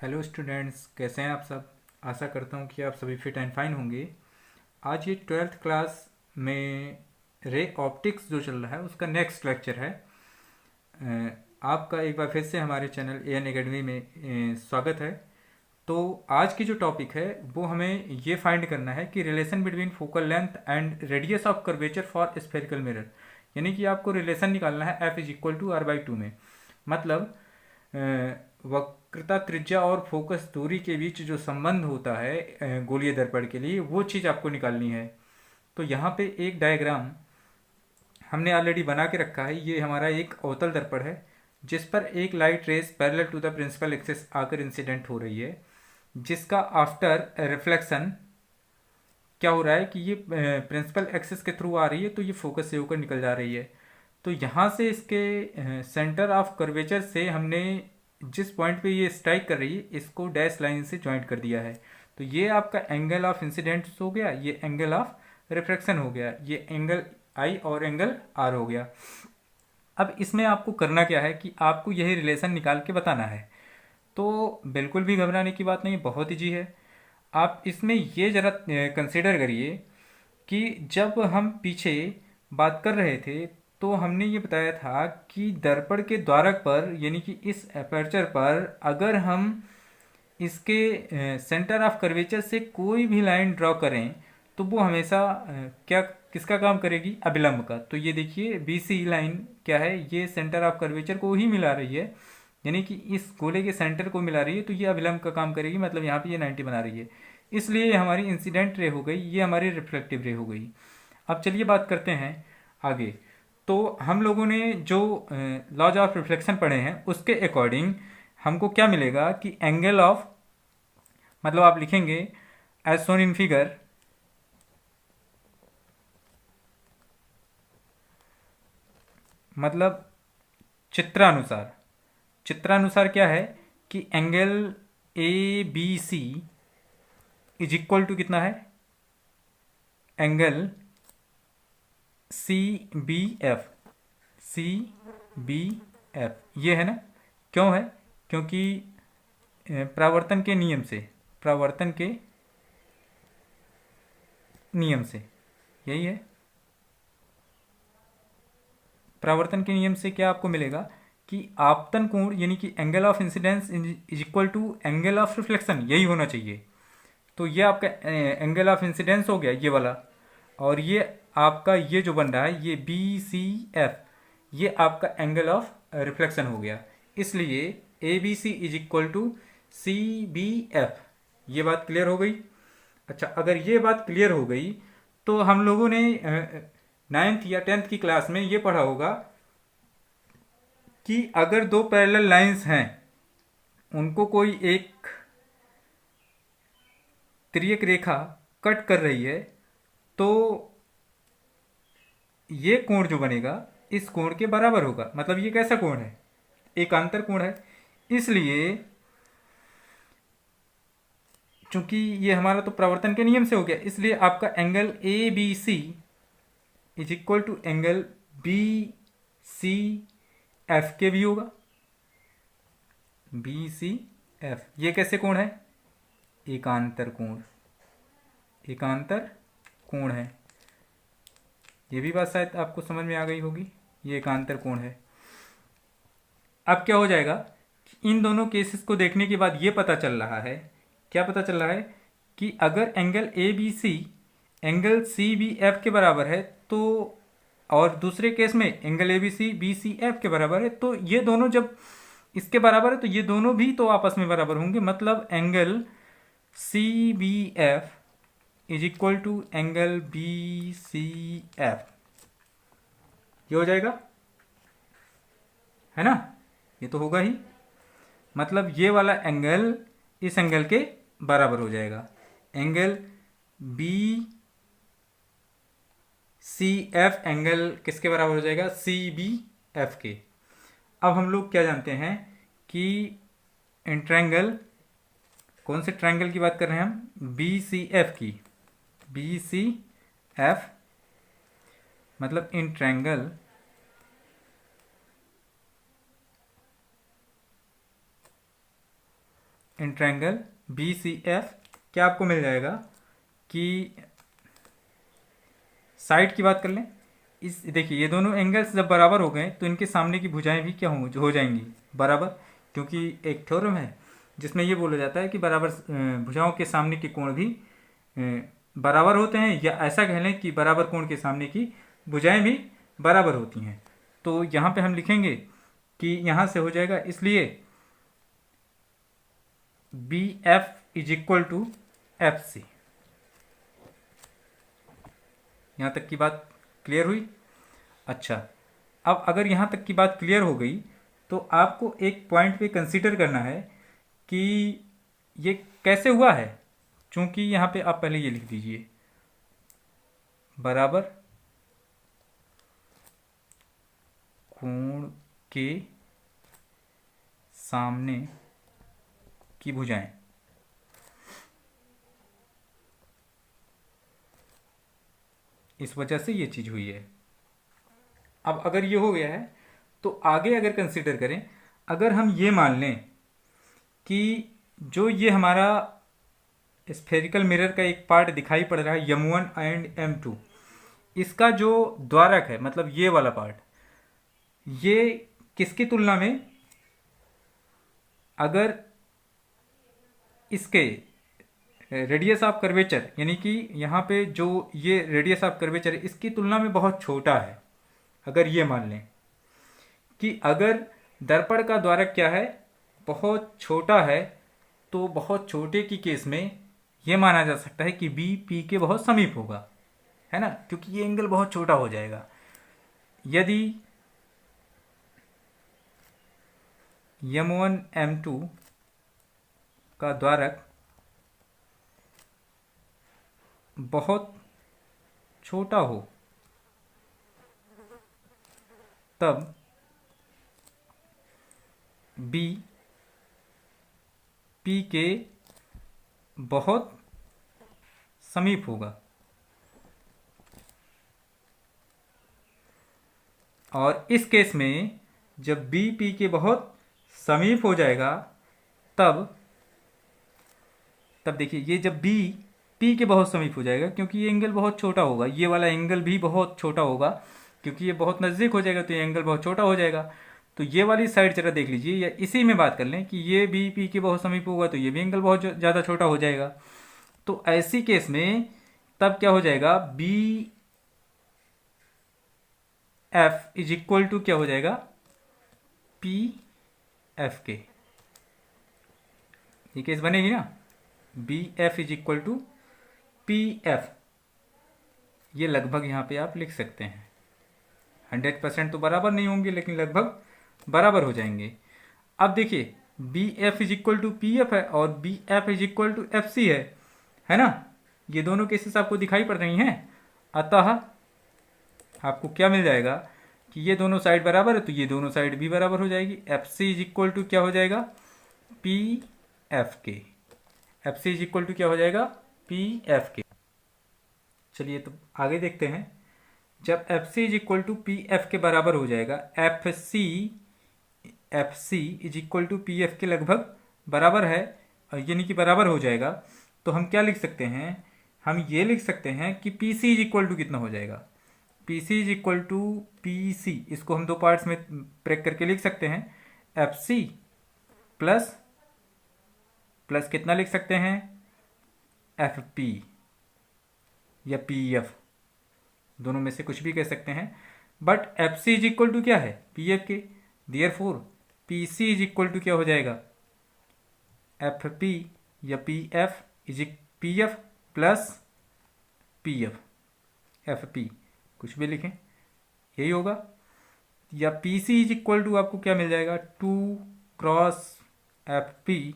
Hello students, कैसे हैं आप सब। आशा करता हूँ कि आप सभी फिट एंड फाइन होंगे। आज ये 12th क्लास में रे ऑप्टिक्स जो चल रहा है उसका नेक्स्ट लेक्चर है। आपका एक बार फिर से हमारे चैनल एन एकेडमी में स्वागत है। तो आज की जो टॉपिक है वो हमें ये फाइंड करना है कि relation between focal length and radius of curvature for spherical mirror. यानी कि आपको रिलेशन निकालना है f is equal to r by two में। मतलब वक्रता त्रिज्या और फोकस दूरी के बीच जो संबंध होता है गोलीय दर्पण के लिए, वो चीज़ आपको निकालनी है। तो यहाँ पे एक डायग्राम हमने ऑलरेडी बना के रखा है। ये हमारा एक अवतल दर्पण है जिस पर एक light rays parallel to the principal axis आकर इंसिडेंट हो रही है, जिसका आफ्टर रिफ्लेक्शन क्या हो रहा है कि ये प्रिंसिपल एक्सिस के थ्रू आ रही है, तो ये फोकस से होकर निकल जा रही है। तो यहाँ से इसके सेंटर ऑफ कर्वेचर से हमने जिस पॉइंट पे ये स्ट्राइक कर रही है इसको डैश लाइन से ज्वाइंट कर दिया है। तो ये आपका एंगल ऑफ इंसिडेंस हो गया, ये एंगल ऑफ रिफ्रैक्शन हो गया, ये एंगल आई और एंगल आर हो गया। अब इसमें आपको करना क्या है कि आपको यही रिलेशन निकाल के बताना है। तो बिल्कुल भी घबराने की बात नहीं, बहुत ईजी है। आप इसमें ये ज़रा कंसिडर करिए कि जब हम पीछे बात कर रहे थे तो हमने ये बताया था कि दर्पण के द्वारक पर यानी कि इस अपर्चर पर अगर हम इसके सेंटर ऑफ कर्वेचर से कोई भी लाइन ड्रॉ करें तो वो हमेशा क्या किसका काम करेगी, अभिलंब का। तो ये देखिए बी सी लाइन क्या है, ये सेंटर ऑफ कर्वेचर को ही मिला रही है, यानी कि इस गोले के सेंटर को मिला रही है, तो ये अभिलंब का काम करेगी। मतलब यहाँ पे ये 90 बना रही है, इसलिए ये हमारी इंसिडेंट रे हो गई, ये हमारी रिफ्लेक्टिव रे हो गई। अब चलिए बात करते हैं आगे। तो हम लोगों ने जो लॉज ऑफ रिफ्लेक्शन पढ़े हैं उसके अकॉर्डिंग हमको क्या मिलेगा कि एंगल ऑफ, मतलब आप लिखेंगे एज सोन इन फिगर, मतलब चित्रानुसार। चित्रानुसार क्या है कि angle A B C is equal to कितना है, angle C B F. C B F ये है ना, क्यों है, क्योंकि परावर्तन के नियम से, परावर्तन के नियम से यही है। परावर्तन के नियम से क्या आपको मिलेगा कि आपतन कोण यानी कि angle of incidence is equal to angle of reflection, यही होना चाहिए। तो ये आपका एंगल ऑफ इंसिडेंस हो गया ये वाला, और ये आपका ये जो बन रहा है ये बी सी एफ, ये आपका एंगल ऑफ रिफ्लेक्शन हो गया। इसलिए A B C is equal to C B F. ये बात क्लियर हो गई। अच्छा, अगर ये बात क्लियर हो गई तो हम लोगों ने 9th या 10th की क्लास में ये पढ़ा होगा कि अगर दो पैरेलल लाइंस हैं, उनको कोई एक तिर्यक रेखा कट कर रही है, तो ये कोण जो बनेगा इस कोण के बराबर होगा। मतलब ये कैसा कोण है, एकांतर कोण है। इसलिए चूंकि ये हमारा तो प्रवर्तन के नियम से हो गया, इसलिए आपका angle A B C is equal to angle B C F के भी होगा। बी सी एफ ये कैसे कोण है, एकांतर कोण, एकांतर कोण है। ये भी बात शायद आपको समझ में आ गई होगी, ये एकांतर कोण है। अब क्या हो जाएगा कि इन दोनों केसेस को देखने के बाद ये पता चल रहा है, क्या पता चल रहा है कि अगर angle A B C angle C B F के बराबर है, तो और दूसरे केस में angle A B C F के बराबर है, तो ये दोनों जब इसके बराबर है तो ये दोनों भी तो आपस में बराबर होंगे। मतलब angle C B F is equal to angle B C F, ये हो जाएगा, है ना। ये तो होगा ही, मतलब ये वाला एंगल इस एंगल के बराबर हो जाएगा। Angle B C F angle किसके बराबर हो जाएगा, सी बी एफ के। अब हम लोग क्या जानते हैं कि इन ट्रायंगल, कौन से ट्रायंगल की बात कर रहे हैं हम, बी सी एफ की। बी सी एफ मतलब in triangle in triangle B C F क्या आपको मिल जाएगा कि साइड की बात कर लें, इस देखिए ये दोनों एंगल्स जब बराबर हो गए तो इनके सामने की भुजाएं भी क्या हो जाएंगी बराबर, क्योंकि एक थ्योरम है जिसमें ये बोला जाता है कि बराबर भुजाओं के सामने के कोण भी बराबर होते हैं, या ऐसा कह लें कि बराबर कोण के सामने की भुजाएं भी बराबर होती हैं। तो यहाँ पे हम लिखेंगे कि यहाँ से हो जाएगा, इसलिए B F is equal to F C. यहाँ तक की बात क्लियर हुई? अच्छा, अब अगर यहाँ तक की बात क्लियर हो गई तो आपको एक पॉइंट पे कंसीडर करना है कि ये कैसे हुआ है। चूंकि यहाँ पे आप पहले ये लिख दीजिए बराबर कोण के सामने की भुजाएं, इस वजह से ये चीज हुई है। अब अगर ये हो गया है तो आगे अगर कंसीडर करें, अगर हम ये मान लें कि जो ये हमारा स्फेरिकल मिरर का एक पार्ट दिखाई पड़ रहा है M1 एंड M2, इसका जो द्वारक है मतलब ये वाला पार्ट, ये किसकी तुलना में, अगर इसके रेडियस ऑफ कर्वेचर यानी कि यहाँ पे जो ये रेडियस ऑफ कर्वेचर है इसकी तुलना में बहुत छोटा है, अगर ये मान लें कि अगर दर्पण का द्वारक क्या है बहुत छोटा है, तो बहुत छोटे की केस में ये माना जा सकता है कि बी पी के बहुत समीप होगा, है ना, क्योंकि ये एंगल बहुत छोटा हो जाएगा। यदि M1 M2 का द्वारक बहुत छोटा हो तब बी पी के बहुत समीप होगा, और इस केस में जब बी पी के बहुत समीप हो जाएगा तब देखिए ये जब बी पी के बहुत समीप हो जाएगा, क्योंकि ये एंगल बहुत छोटा होगा, ये वाला एंगल भी बहुत छोटा होगा, क्योंकि ये बहुत नज़दीक हो जाएगा तो ये एंगल बहुत छोटा हो जाएगा। तो ये वाली साइड जरा देख लीजिए, या इसी में बात कर लें कि ये बी पी के बहुत समीप होगा तो ये भी एंगल बहुत ज़्यादा छोटा हो जाएगा। तो ऐसी केस में तब क्या हो जाएगा, B F is equal to क्या हो जाएगा, पी एफ के। ये केस बनेगी ना, B F is equal to P F. ये लगभग यहाँ पे आप लिख सकते हैं, 100% तो बराबर नहीं होंगे लेकिन लगभग बराबर हो जाएंगे। अब देखिए B F is equal to P F है और B F is equal to F C है ना, ये दोनों केसेस आपको दिखाई पड़ रही हैं। अतः आपको क्या मिल जाएगा कि ये दोनों साइड बराबर है तो ये दोनों साइड भी बराबर हो जाएगी। F C is equal to क्या हो जाएगा, पी एफ के। F C is equal to क्या हो जाएगा, पी एफ के। चलिए तो आगे देखते हैं। जब F C is equal to P F के बराबर हो जाएगा, F C is equal to P F के लगभग बराबर है, यानी कि बराबर हो जाएगा, तो हम क्या लिख सकते हैं, हम ये लिख सकते हैं कि P C is equal to कितना हो जाएगा, P C is equal to P C. इसको हम दो पार्ट्स में ब्रेक करके लिख सकते हैं, एफ सी प्लस कितना लिख सकते हैं, एफ पी या पी एफ, दोनों में से कुछ भी कह सकते हैं, but F C is equal to क्या है, पी एफ के। Therefore P C is equal to क्या हो जाएगा, एफ पी या P F is P F plus P F, F P कुछ भी लिखें यही होगा। या P C is equal to आपको क्या मिल जाएगा, 2 क्रॉस एफ पी,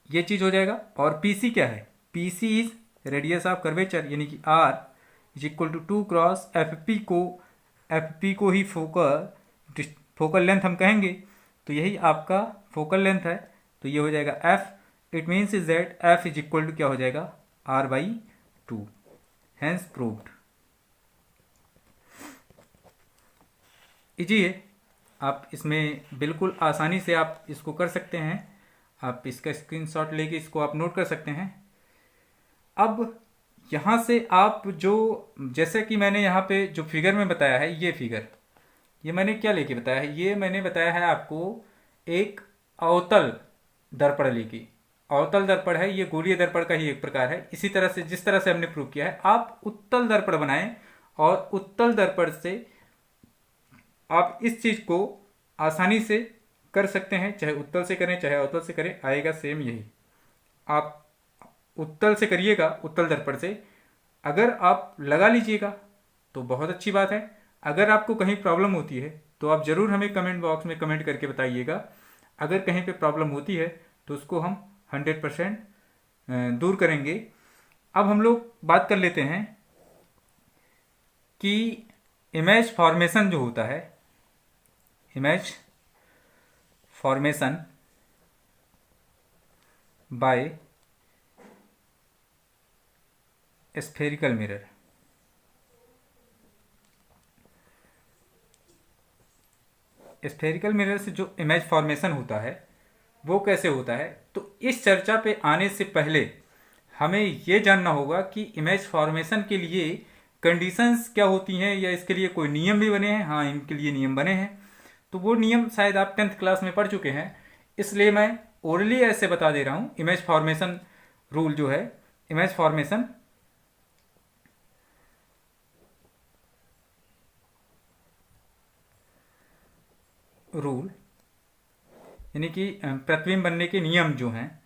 ये चीज हो जाएगा। और पी सी क्या है, P C is radius of curvature यानी कि R is equal to 2 cross F P को ही फोकल लेंथ हम कहेंगे, तो यही आपका फोकल लेंथ है, तो ये हो जाएगा F. It means is that F is equal to क्या हो जाएगा, R by 2, hence proved. Easy है, आप इसमें बिल्कुल आसानी से आप इसको कर सकते हैं। आप इसका स्क्रीनशॉट लेके इसको आप नोट कर सकते हैं। अब यहाँ से आप जो, जैसे कि मैंने यहाँ पे जो फिगर में बताया है, ये फिगर, ये मैंने क्या लेके बताया है, ये मैंने बताया है आपको एक अवतल दर्पण लेके। अवतल दर्पण है ये, गोलीय दर्पण का ही एक प्रकार है। इसी तरह से जिस तरह से हमने प्रूव किया है, आप उत्तल दर्पण बनाएं और उत्तल दर्पण से आप इस चीज को आसानी से कर सकते हैं, चाहे उत्तल से करें चाहे अवतल से करें, आएगा सेम यही। आप उत्तल से करिएगा, उत्तल दर्पण से अगर आप लगा लीजिएगा तो बहुत अच्छी बात है। अगर आपको कहीं प्रॉब्लम होती है तो आप ज़रूर हमें कमेंट बॉक्स में कमेंट करके बताइएगा। अगर कहीं पे प्रॉब्लम होती है तो उसको हम 100% दूर करेंगे। अब हम लोग बात कर लेते हैं कि इमेज फॉर्मेशन जो होता है, image formation by spherical mirror. Spherical mirror से जो इमेज फॉर्मेशन होता है वो कैसे होता है, तो इस चर्चा पे आने से पहले हमें ये जानना होगा कि इमेज फॉर्मेशन के लिए कंडीशंस क्या होती हैं, या इसके लिए कोई नियम भी बने हैं। हाँ, इनके लिए नियम बने हैं, तो वो नियम शायद आप 10th क्लास में पढ़ चुके हैं, इसलिए मैं ओरली ऐसे बता दे रहा हूँ। इमेज फॉर्मेशन रूल जो है, इमेज फॉर्मेशन रूल यानी कि प्रतिबिंब बनने के नियम जो हैं,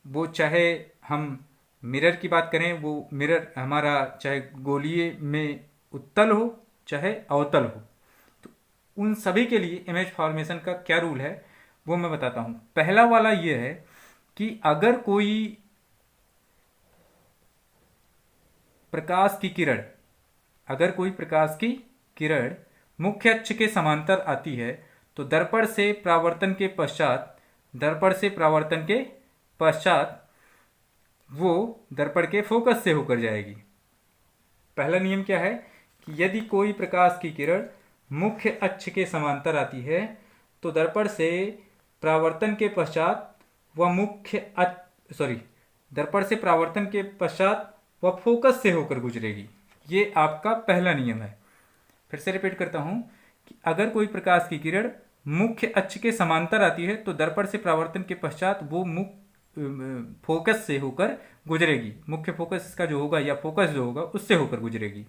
वो चाहे हम मिरर की बात करें, वो मिरर हमारा चाहे गोलीय में उत्तल हो चाहे अवतल हो, तो उन सभी के लिए इमेज फॉर्मेशन का क्या रूल है वो मैं बताता हूँ। पहला वाला ये है कि अगर कोई प्रकाश की किरण, अगर कोई प्रकाश की किरण मुख्य अक्ष के समांतर आती है तो दर्पण से परावर्तन के पश्चात, दर्पण से परावर्तन के पश्चात वो दर्पण के फोकस से होकर जाएगी। पहला नियम क्या है कि यदि कोई प्रकाश की किरण मुख्य अक्ष के समांतर आती है तो दर्पण से परावर्तन के पश्चात वह दर्पण से परावर्तन के पश्चात वह फोकस से होकर गुजरेगी। ये आपका पहला नियम है। फिर से रिपीट करता हूं कि अगर कोई प्रकाश की किरण मुख्य अक्ष के समांतर आती है तो दर्पण से परावर्तन के पश्चात वो फोकस से होकर गुजरेगी। मुख्य फोकस इसका जो होगा या फोकस जो होगा उससे होकर गुजरेगी।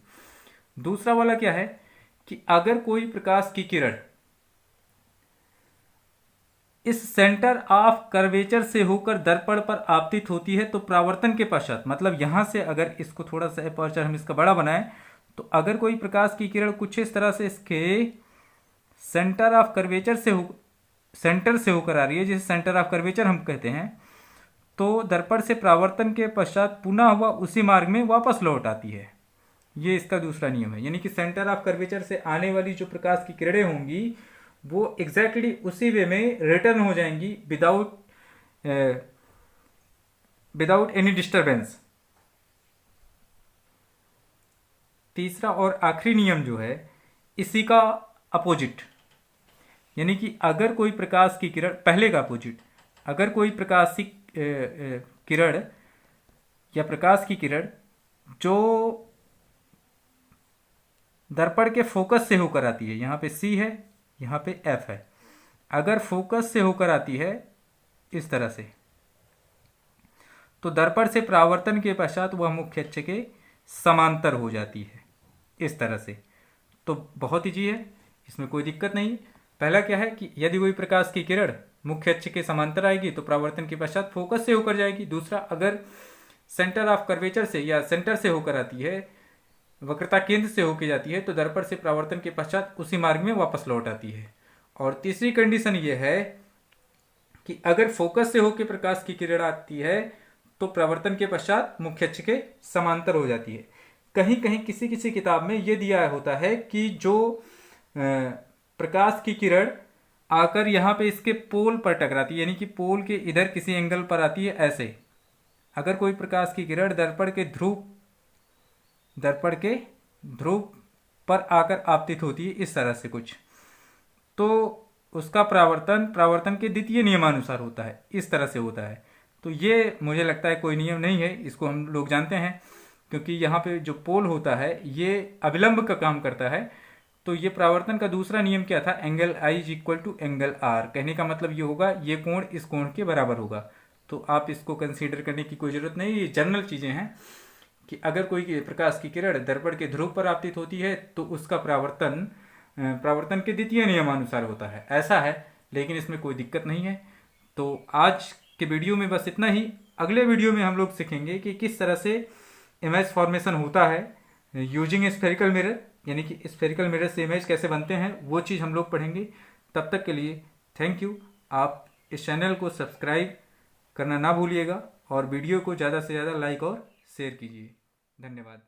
दूसरा वाला क्या है कि अगर कोई प्रकाश की किरण इस सेंटर ऑफ कर्वेचर से होकर दर्पण पर आपतित होती है तो परावर्तन के पश्चात, मतलब यहां से अगर इसको थोड़ा सा अपर्चर हम इसका बड़ा बनाएं, तो अगर कोई प्रकाश की किरण कुछ इस तरह से इसके सेंटर ऑफ कर्वेचर से सेंटर से होकर आ रही है, जिसे सेंटर ऑफ कर्वेचर हम कहते हैं, तो दर्पण से परावर्तन के पश्चात पुनः वह उसी मार्ग में वापस लौट आती है। ये इसका दूसरा नियम है। यानी कि सेंटर ऑफ कर्वेचर से आने वाली जो प्रकाश की किरणें होंगी वो एग्जैक्टली उसी वे में रिटर्न हो जाएंगी विदाउट एनी डिस्टरबेंस। तीसरा और आखिरी नियम जो है इसी का अपोजिट, यानी कि अगर कोई प्रकाश की किरण, पहले का अपोजिट, अगर कोई प्रकाश की किरण या प्रकाश की किरण जो दर्पण के फोकस से होकर आती है, यहाँ पे C है यहाँ पे F है, अगर फोकस से होकर आती है इस तरह से, तो दर्पण से परावर्तन के पश्चात वह मुख्य अक्ष के समांतर हो जाती है इस तरह से। तो बहुत ईजी है, इसमें कोई दिक्कत नहीं। पहला क्या है कि यदि कोई प्रकाश की किरण मुख्य अक्ष के समांतर आएगी तो परावर्तन के पश्चात फोकस से होकर जाएगी। दूसरा, अगर सेंटर ऑफ कर्वेचर से या सेंटर से होकर आती है, वक्रता केंद्र से होकर जाती है, तो दर्पण से परावर्तन के पश्चात उसी मार्ग में वापस लौट आती है। और तीसरी कंडीशन ये है कि अगर फोकस से होकर प्रकाश की किरण आती है तो परावर्तन के पश्चात मुख्य अक्ष के समांतर हो जाती है। कहीं कहीं किसी किसी किताब में ये दिया होता है कि जो प्रकाश की किरण आकर यहाँ पे इसके पोल पर टकराती है, यानी कि पोल के इधर किसी एंगल पर आती है ऐसे। अगर कोई प्रकाश की किरण दर्पण के ध्रुव पर आकर आपतित होती है इस तरह से कुछ, तो उसका प्रावर्तन के द्वितीय नियमानुसार होता है, इस तरह से होता है। तो ये मुझे लगता है कोई नियम नहीं है, इसको हम लोग जानते हैं, क्योंकि यहाँ पे जो पोल होता है ये अविलंब का काम करता है। तो ये प्रावर्तन का दूसरा नियम क्या था, angle I is equal to angle R. कहने का मतलब ये होगा ये कोण इस कोण के बराबर होगा। तो आप इसको कंसीडर करने की कोई जरूरत नहीं, ये जनरल चीजें हैं कि अगर कोई प्रकाश की किरण दर्पण के ध्रुव पर आपतित होती है तो उसका प्रावर्तन के द्वितीय नियमानुसार होता है, ऐसा है। लेकिन इसमें कोई दिक्कत नहीं है। तो आज के वीडियो में बस इतना ही। अगले वीडियो में हम लोग सीखेंगे कि किस तरह से इमेज फॉर्मेशन होता है यूजिंग स्फेरिकल मिरर, यानी कि स्फेरिकल मिरर से इमेज कैसे बनते हैं, वो चीज़ हम लोग पढ़ेंगे। तब तक के लिए थैंक यू। आप इस चैनल को सब्सक्राइब करना ना भूलिएगा और वीडियो को ज़्यादा से ज़्यादा लाइक और शेयर कीजिए। धन्यवाद।